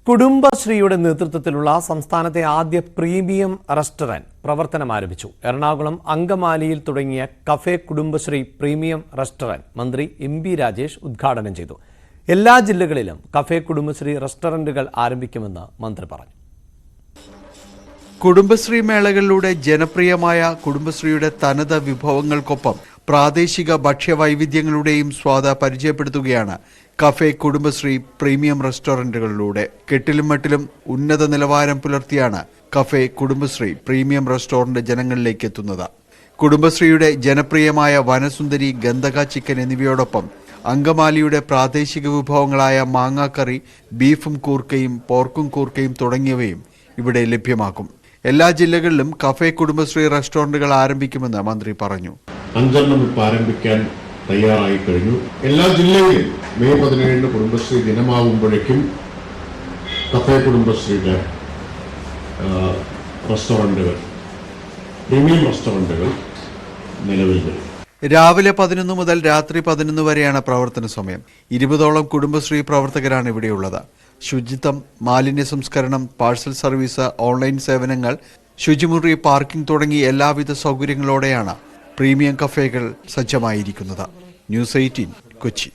കുടുംബശ്രീയുടെ നേതൃത്വത്തിലുള്ള സംസ്ഥാനത്തെ ആദ്യ പ്രീമിയം റെസ്റ്റോറന്റ് പ്രവർത്തനം ആരംഭിച്ചു. എറണാകുളം അങ്കമാലിയിൽ തുടങ്ങിയ കഫേ കുടുംബശ്രീ പ്രീമിയം റെസ്റ്റോറന്റ് മന്ത്രി എം.ബി. രാജേഷ് ഉദ്ഘാടനം ചെയ്തു. എല്ലാ ജില്ലകളിലും കഫേ കുടുംബശ്രീ റെസ്റ്റോറന്റുകൾ ആരംഭിക്കുമെന്ന് മന്ത്രി പറഞ്ഞു. കുടുംബശ്രീ മേളകളിലൂടെ ജനപ്രിയമായ കുടുംബശ്രീയുടെ തനത് വിഭവങ്ങൾക്കൊപ്പം പ്രാദേശിക ഭക്ഷ്യവൈവിധ്യങ്ങളുടെയും സ്വാദ പരിചയപ്പെടുത്തുകയാണ് കഫേ കുടുംബശ്രീ പ്രീമിയം റെസ്റ്റോറന്റുകളിലൂടെ. കെട്ടിലും മട്ടിലും ഉന്നത നിലവാരം പുലർത്തിയാണ് കഫേ കുടുംബശ്രീ പ്രീമിയം റെസ്റ്റോറന്റ് ജനങ്ങളിലേക്ക് എത്തുന്നത്. കുടുംബശ്രീയുടെ ജനപ്രിയമായ വനസുന്ദരി, ഗന്ധക ചിക്കൻ എന്നിവയോടൊപ്പം അങ്കമാലിയുടെ പ്രാദേശിക വിഭവങ്ങളായ മാങ്ങാക്കറി, ബീഫും കൂർക്കയും പോർക്കും കൂർക്കയും തുടങ്ങിയവയും ഇവിടെ ലഭ്യമാക്കും. എല്ലാ ജില്ലകളിലും കഫേ കുടുംബശ്രീ റെസ്റ്റോറന്റുകൾ ആരംഭിക്കുമെന്ന് മന്ത്രി പറഞ്ഞു. 5 ഇപ്പോൾ ആരംഭിക്കാൻ തയ്യാറായി കഴിഞ്ഞു. എല്ലാ ജില്ലയിലും മെയ് 17 കുടുംബശ്രീ ദിനമാകുമ്പോഴേക്കും കഫേ കുടുംബശ്രീയുടെ റെസ്റ്റോറന്റുകൾ, പ്രീമിയം റെസ്റ്റോറന്റുകൾ നിലവിൽ വരും. രാവിലെ 11 മുതൽ രാത്രി 11 വരെയാണ് പ്രവർത്തന സമയം. 20ഓളം കുടുംബശ്രീ പ്രവർത്തകരാണ് ഇവിടെയുള്ളത്. ശുചിത്വം, മാലിന്യ സംസ്കരണം, പാഴ്സൽ സർവീസ്, ഓൺലൈൻ സേവനങ്ങൾ, ശുചിമുറി, പാർക്കിംഗ് തുടങ്ങി എല്ലാവിധ സൗകര്യങ്ങളോടെയാണ് പ്രീമിയം കഫേകൾ സജ്ജമായിരിക്കുന്നത്. ന്യൂസ് 18 കൊച്ചി.